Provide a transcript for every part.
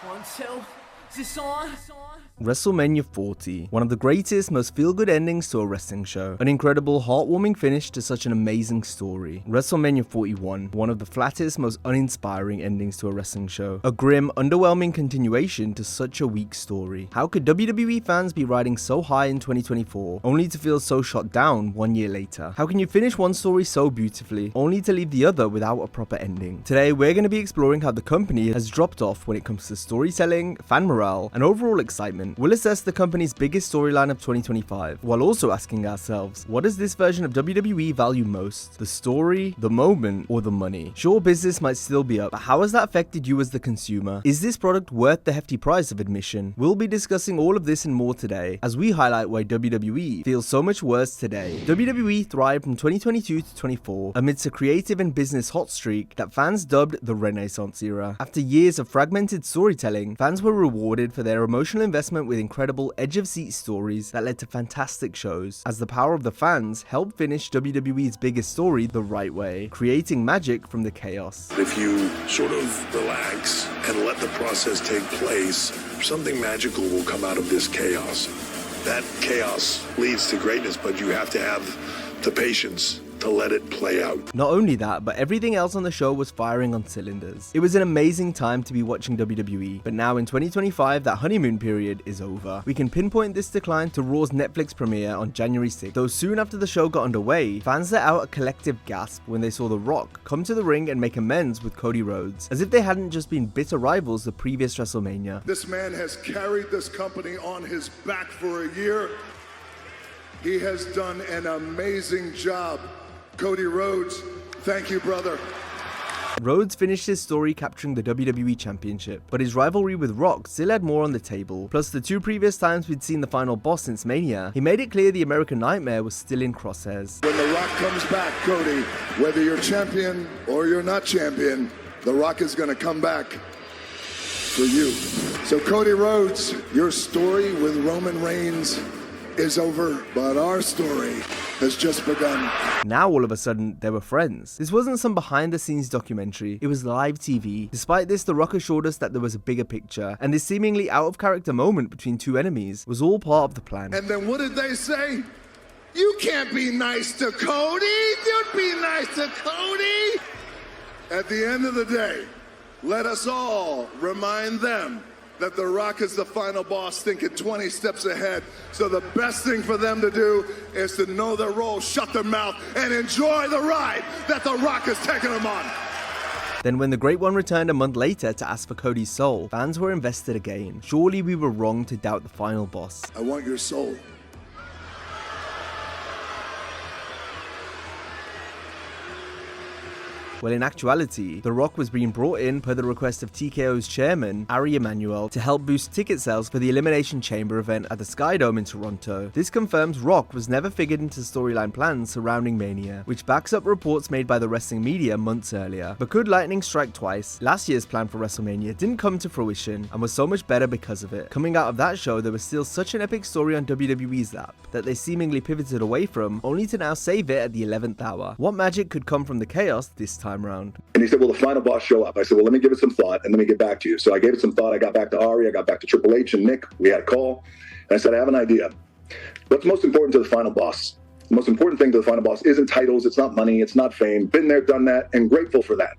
1, 2. Is this on? WrestleMania 40, one of the greatest, most feel-good endings to a wrestling show. An incredible, heartwarming finish to such an amazing story. WrestleMania 41, one of the flattest, most uninspiring endings to a wrestling show. A grim, underwhelming continuation to such a weak story. How could WWE fans be riding so high in 2024, only to feel so shot down 1 year later? How can you finish one story so beautifully, only to leave the other without a proper ending? Today, we're going to be exploring how the company has dropped off when it comes to storytelling, fan morale, and overall excitement. We'll assess the company's biggest storyline of 2025, while also asking ourselves, what does this version of WWE value most? The story, the moment, or the money? Sure, business might still be up, but how has that affected you as the consumer? Is this product worth the hefty price of admission? We'll be discussing all of this and more today, as we highlight why WWE feels so much worse today. WWE thrived from 2022 to 24 amidst a creative and business hot streak that fans dubbed the Renaissance era. After years of fragmented storytelling, fans were rewarded for their emotional investment with incredible edge-of-seat stories that led to fantastic shows, as the power of the fans helped finish WWE's biggest story the right way, creating magic from the chaos. If you sort of relax and let the process take place, something magical will come out of this chaos. That chaos leads to greatness, but you have to have the patience to let it play out. Not only that, but everything else on the show was firing on cylinders. It was an amazing time to be watching WWE, but now in 2025, that honeymoon period is over. We can pinpoint this decline to Raw's Netflix premiere on January 6th, though soon after the show got underway, fans let out a collective gasp when they saw The Rock come to the ring and make amends with Cody Rhodes, as if they hadn't just been bitter rivals the previous WrestleMania. This man has carried this company on his back for a year. He has done an amazing job. Cody Rhodes, thank you, brother. Rhodes finished his story capturing the WWE Championship, but his rivalry with Rock still had more on the table. Plus, the 2 previous times we'd seen the final boss since Mania, he made it clear the American Nightmare was still in crosshairs. When The Rock comes back, Cody, whether you're champion or you're not champion, The Rock is going to come back for you. So, Cody Rhodes, your story with Roman Reigns is over, but our story has just begun. Now all of a sudden, they were friends. This wasn't some behind the scenes documentary, it was live TV. Despite this, The Rock assured us that there was a bigger picture, and this seemingly out of character moment between 2 enemies was all part of the plan. And then what did they say? You can't be nice to Cody, you'd be nice to Cody. At the end of the day, let us all remind them that The Rock is the final boss, thinking 20 steps ahead. So the best thing for them to do is to know their role, shut their mouth, and enjoy the ride that The Rock is taking them on. Then when the Great One returned a month later to ask for Cody's soul, fans were invested again. Surely we were wrong to doubt the final boss. I want your soul. Well, in actuality, The Rock was being brought in per the request of TKO's chairman, Ari Emanuel, to help boost ticket sales for the Elimination Chamber event at the Skydome in Toronto. This confirms Rock was never figured into storyline plans surrounding Mania, which backs up reports made by the wrestling media months earlier. But could lightning strike twice? Last year's plan for WrestleMania didn't come to fruition and was so much better because of it. Coming out of that show, there was still such an epic story on WWE's lap that they seemingly pivoted away from, only to now save it at the 11th hour. What magic could come from the chaos this time round? And he said, well, the final boss show up. I said, well, let me give it some thought and let me get back to you. So I gave it some thought. I got back to Ari. I got back to Triple H and Nick. We had a call. And I said, I have an idea. What's most important to the final boss? The most important thing to the final boss isn't titles. It's not money. It's not fame. Been there, done that, and grateful for that.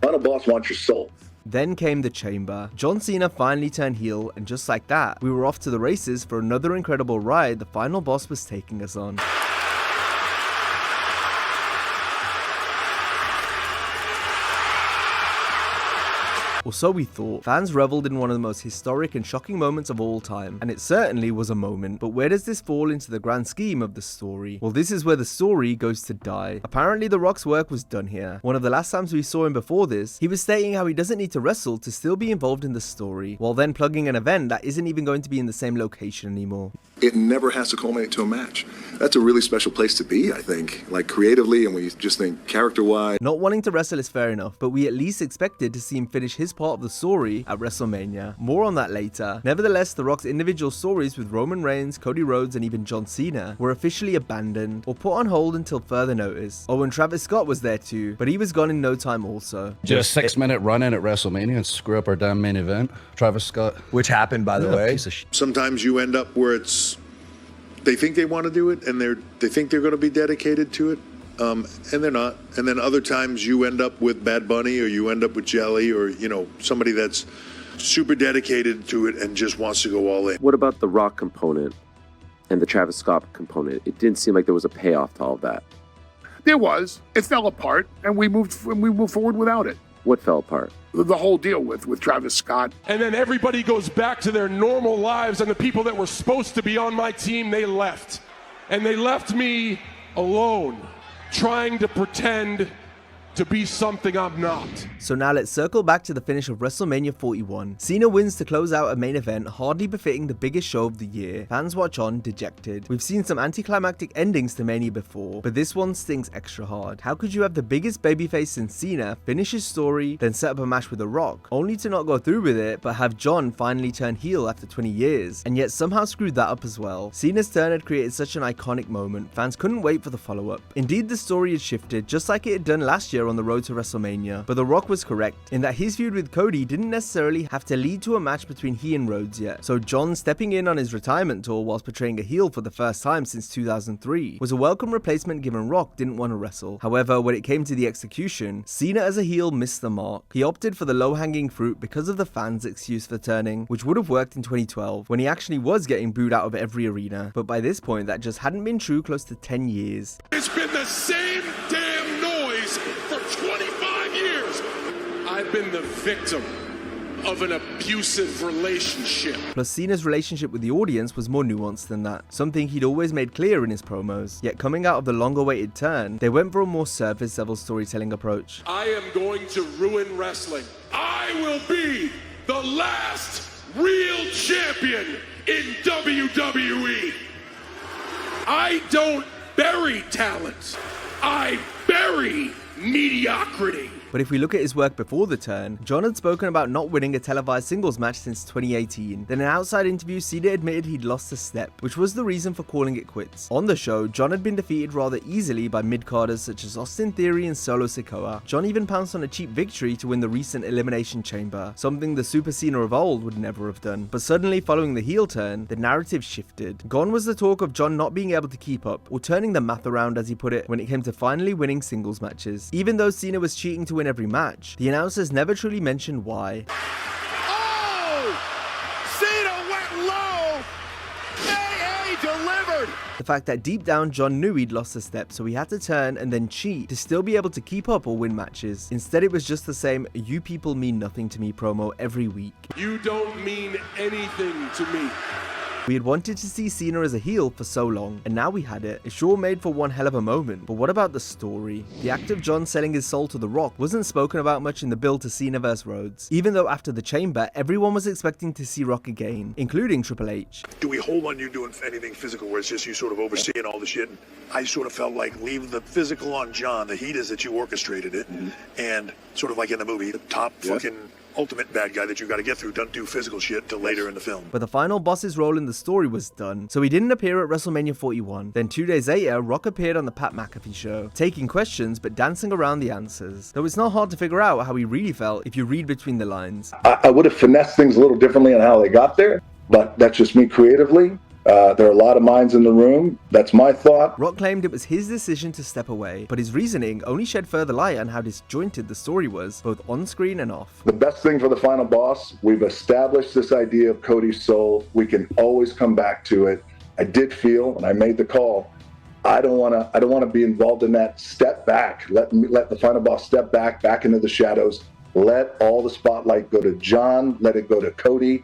Final boss wants your soul. Then came the Chamber. John Cena finally turned heel, and just like that, we were off to the races for another incredible ride the final boss was taking us on. Or so we thought. Fans reveled in one of the most historic and shocking moments of all time, and it certainly was a moment. But where does this fall into the grand scheme of the story? Well, this is where the story goes to die. Apparently, The Rock's work was done here. One of the last times we saw him before this, he was stating how he doesn't need to wrestle to still be involved in the story, while then plugging an event that isn't even going to be in the same location anymore. It never has to culminate to a match. That's a really special place to be, I think, like creatively, and when you just think character-wise. Not wanting to wrestle is fair enough, but we at least expected to see him finish his part of the story at WrestleMania. More on that later. Nevertheless, The Rock's individual stories with Roman Reigns, Cody Rhodes, and even John Cena were officially abandoned or put on hold until further notice. Oh, and Travis Scott was there too, but he was gone in no time also. Just a 6-minute run-in at WrestleMania and screw up our damn main event. Travis Scott. Which happened, by the way. Sometimes you end up where they think they want to do it and they think they're going to be dedicated to it, and they're not. And then other times you end up with Bad Bunny, or you end up with Jelly, or somebody that's super dedicated to it and just wants to go all in. What about the Rock component and the Travis Scott component? It didn't seem like there was a payoff to all of that. There was. It fell apart, and we moved forward without it. What fell apart? The whole deal with Travis Scott. And then everybody goes back to their normal lives, and the people that were supposed to be on my team, they left. And they left me alone, trying to pretend to be something I'm not. So now let's circle back to the finish of WrestleMania 41. Cena wins to close out a main event hardly befitting the biggest show of the year. Fans watch on dejected. We've seen some anticlimactic endings to Mania before, but this one stings extra hard. How could you have the biggest babyface since Cena finish his story, then set up a match with The Rock, only to not go through with it, but have John finally turn heel after 20 years, and yet somehow screwed that up as well? Cena's turn had created such an iconic moment, fans couldn't wait for the follow-up. Indeed, the story had shifted, just like it had done last year on the road to WrestleMania, but The Rock was correct in that his feud with Cody didn't necessarily have to lead to a match between he and Rhodes yet. So John stepping in on his retirement tour whilst portraying a heel for the first time since 2003 was a welcome replacement given Rock didn't want to wrestle. However, when it came to the execution, Cena as a heel missed the mark. He opted for the low-hanging fruit because of the fans' excuse for turning, which would have worked in 2012 when he actually was getting booed out of every arena, but by this point that just hadn't been true close to 10 years. It's been the same damn noise for 25 years. I've been the victim of an abusive relationship. Plus, Cena's relationship with the audience was more nuanced than that, something he'd always made clear in his promos. Yet coming out of the long-awaited turn, they went for a more surface-level storytelling approach. I am going to ruin wrestling. I will be the last real champion in WWE. I don't bury talent. I bury mediocrity. But if we look at his work before the turn, John had spoken about not winning a televised singles match since 2018. Then in an outside interview, Cena admitted he'd lost a step, which was the reason for calling it quits. On the show, John had been defeated rather easily by mid-carders such as Austin Theory and Solo Sikoa. John even pounced on a cheap victory to win the recent Elimination Chamber, something the Super Cena of old would never have done. But suddenly, following the heel turn, the narrative shifted. Gone was the talk of John not being able to keep up, or turning the math around as he put it, when it came to finally winning singles matches. Even though Cena was cheating to win every match, the announcers never truly mentioned why. Oh! Cena went low! AA delivered! The fact that deep down John knew he'd lost a step, so he had to turn and then cheat to still be able to keep up or win matches. Instead, it was just the same "you people mean nothing to me" promo every week. You don't mean anything to me. We had wanted to see Cena as a heel for so long, and now we had it. It sure made for one hell of a moment, but what about the story? The act of John selling his soul to The Rock wasn't spoken about much in the build to Cena vs Rhodes, even though after the Chamber, everyone was expecting to see Rock again, including Triple H. Do we hold on you doing anything physical where it's just you sort of overseeing all the shit? I sort of felt like leave the physical on John. The heat is that you orchestrated it, and sort of like in the movie, the top fucking ultimate bad guy that you got to get through don't do physical shit until later in the film. But the final boss's role in the story was done, so he didn't appear at WrestleMania 41. Then 2 days later, Rock appeared on the Pat McAfee show, taking questions but dancing around the answers. Though it's not hard to figure out how he really felt if you read between the lines. I would have finessed things a little differently on how they got there, but that's just me creatively. There are a lot of minds in the room. That's my thought. Rock claimed it was his decision to step away, but his reasoning only shed further light on how disjointed the story was, both on screen and off. The best thing for the final boss, we've established this idea of Cody's soul. We can always come back to it. I did feel, and I made the call, I don't want to be involved in that. Step back. Let the final boss step back into the shadows. Let all the spotlight go to John. Let it go to Cody.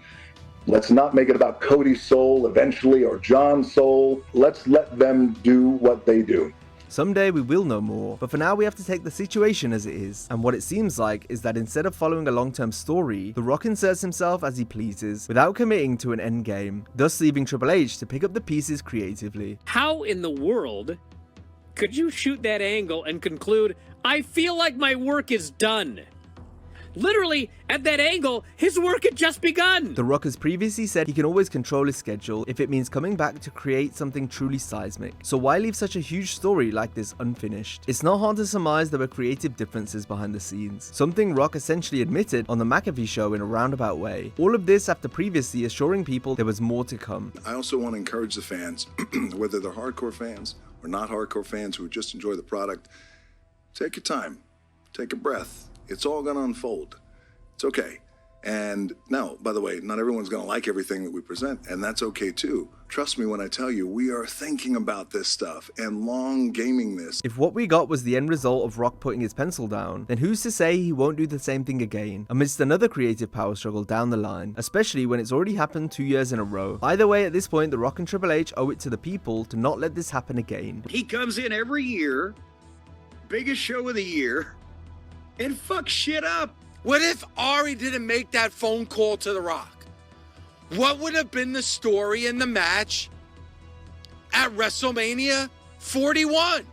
Let's not make it about Cody's soul eventually or John's soul. Let's let them do what they do. Someday we will know more, but for now we have to take the situation as it is. And what it seems like is that instead of following a long-term story, The Rock inserts himself as he pleases, without committing to an end game, thus leaving Triple H to pick up the pieces creatively. How in the world could you shoot that angle and conclude, I feel like my work is done? Literally, at that angle, his work had just begun. The Rock has previously said he can always control his schedule if it means coming back to create something truly seismic. So why leave such a huge story like this unfinished? It's not hard to surmise there were creative differences behind the scenes, something Rock essentially admitted on the McAfee show in a roundabout way. All of this after previously assuring people there was more to come. I also want to encourage the fans, whether they're hardcore fans or not hardcore fans who just enjoy the product, take your time, take a breath. It's all going to unfold. It's okay. And now, by the way, not everyone's going to like everything that we present, and that's okay too. Trust me when I tell you, we are thinking about this stuff and long gaming this. If what we got was the end result of Rock putting his pencil down, then who's to say he won't do the same thing again amidst another creative power struggle down the line, especially when it's already happened 2 years in a row. Either way, at this point, The Rock and Triple H owe it to the people to not let this happen again. He comes in every year, biggest show of the year, and fuck shit up. What if Ari didn't make that phone call to The Rock? What would have been the story in the match at WrestleMania 41?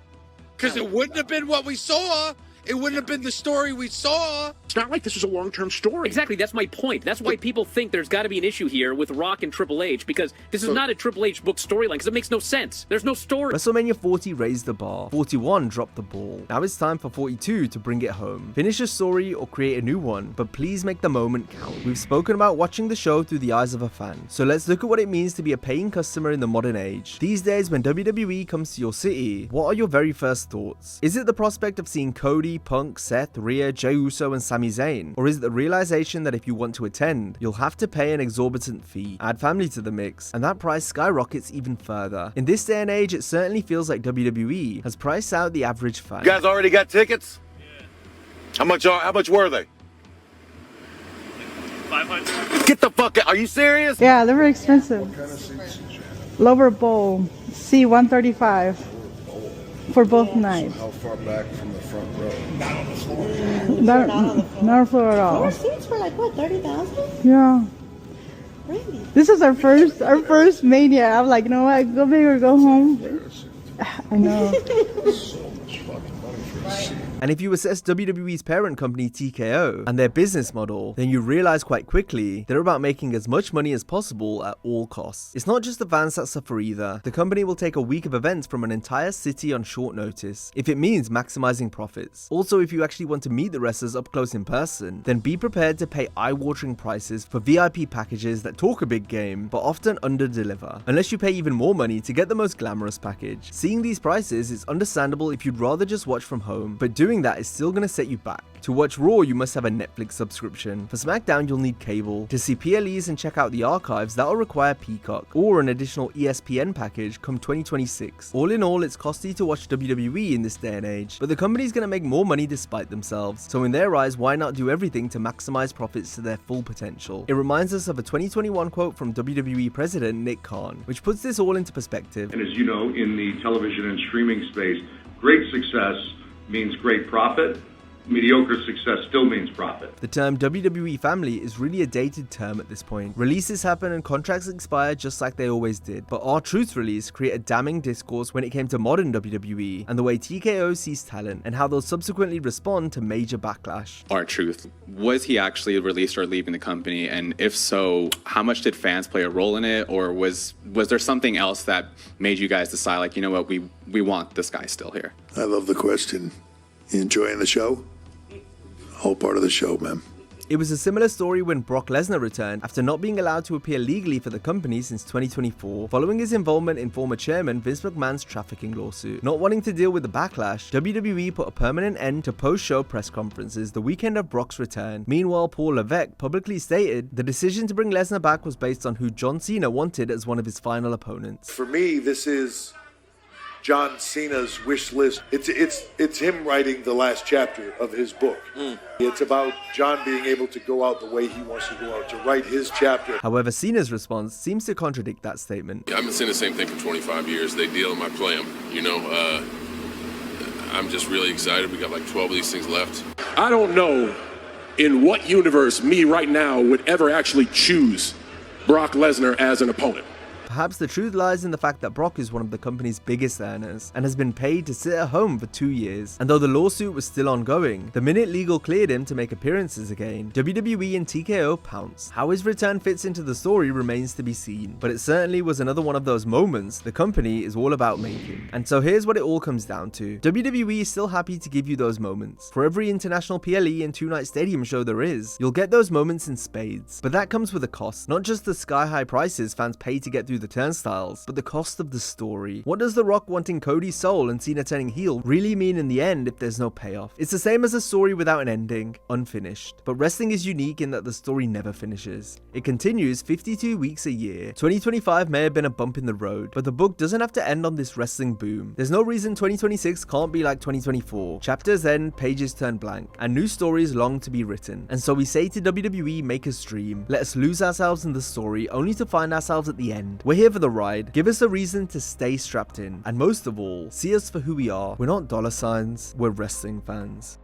Because it wouldn't have been what we saw. It wouldn't have been the story we saw. It's not like this is a long-term story. Exactly, that's my point. That's why people think there's got to be an issue here with Rock and Triple H, because this is not a Triple H book storyline, because it makes no sense. There's no story. WrestleMania 40 raised the bar. 41 dropped the ball. Now it's time for 42 to bring it home. Finish a story or create a new one, but please make the moment count. We've spoken about watching the show through the eyes of a fan, so let's look at what it means to be a paying customer in the modern age. These days, when WWE comes to your city, what are your very first thoughts? Is it the prospect of seeing Cody, Punk, Seth, Rhea, Jey Uso, and Sami Zayn? Or is it the realization that if you want to attend, you'll have to pay an exorbitant fee, add family to the mix, and that price skyrockets even further? In this day and age, it certainly feels like WWE has priced out the average fan. You guys already got tickets? Yeah. How much were they? 500. Get the fuck out. Are you serious? Yeah, they were expensive. What kind of seats did you have? Lower bowl, C135 for both nights. How far back from the front row? Not on the floor. Not on the floor at all. Our seats were like, what, 30,000? Yeah. Really? This is our first Mania. I'm like, you know what? Go big or go home. I know. So much fucking money for a seat. And if you assess WWE's parent company TKO and their business model, then you realize quite quickly they're about making as much money as possible at all costs. It's not just the fans that suffer either. The company will take a week of events from an entire city on short notice, if it means maximizing profits. Also, if you actually want to meet the wrestlers up close in person, then be prepared to pay eye-watering prices for VIP packages that talk a big game, but often under-deliver. Unless you pay even more money to get the most glamorous package. Seeing these prices is understandable if you'd rather just watch from home, but doing that is still going to set you back. To watch Raw, you must have a Netflix subscription. For SmackDown, you'll need cable. To see PLEs and check out the archives, that'll require Peacock, or an additional ESPN package come 2026. All in all, it's costly to watch WWE in this day and age, but the company's going to make more money despite themselves. So in their eyes, why not do everything to maximize profits to their full potential? It reminds us of a 2021 quote from WWE President Nick Khan, which puts this all into perspective. And as you know, in the television and streaming space, great success means great profit. Mediocre success still means profit. The term WWE family is really a dated term at this point. Releases happen and contracts expire just like they always did, but R-Truth's release created a damning discourse when it came to modern WWE and the way TKO sees talent and how they'll subsequently respond to major backlash. R-Truth, was he actually released or leaving the company? And if so, how much did fans play a role in it? Or was there something else that made you guys decide, like, you know what, we want this guy still here? I love the question. You enjoying the show? Whole part of the show, man. It was a similar story when Brock Lesnar returned after not being allowed to appear legally for the company since 2024, following his involvement in former chairman Vince McMahon's trafficking lawsuit. Not wanting to deal with the backlash, WWE put a permanent end to post-show press conferences the weekend of Brock's return. Meanwhile, Paul Levesque publicly stated the decision to bring Lesnar back was based on who John Cena wanted as one of his final opponents. For me, this is John Cena's wish list. It's him writing the last chapter of his book. It's about John being able to go out the way he wants to go out, to write his chapter. However, Cena's response seems to contradict that statement. Yeah, I've been saying the same thing for 25 years. They deal them, I play them. You know, I'm just really excited. We got like 12 of these things left. I don't know in what universe me right now would ever actually choose Brock Lesnar as an opponent. Perhaps the truth lies in the fact that Brock is one of the company's biggest earners and has been paid to sit at home for 2 years. And though the lawsuit was still ongoing, the minute legal cleared him to make appearances again, WWE and TKO pounced. How his return fits into the story remains to be seen, but it certainly was another one of those moments the company is all about making. And so here's what it all comes down to. WWE is still happy to give you those moments. For every international PLE and 2-night stadium show there is, you'll get those moments in spades. But that comes with a cost, not just the sky-high prices fans pay to get through the turnstiles, but the cost of the story. What does The Rock wanting Cody's soul and Cena turning heel really mean in the end if there's no payoff? It's the same as a story without an ending, unfinished. But wrestling is unique in that the story never finishes. It continues 52 weeks a year. 2025 may have been a bump in the road, but the book doesn't have to end on this wrestling boom. There's no reason 2026 can't be like 2024. Chapters end, pages turn blank, and new stories long to be written. And so we say to WWE, make us dream. Let us lose ourselves in the story only to find ourselves at the end. We're here for the ride. Give us a reason to stay strapped in. And most of all, see us for who we are. We're not dollar signs, we're wrestling fans.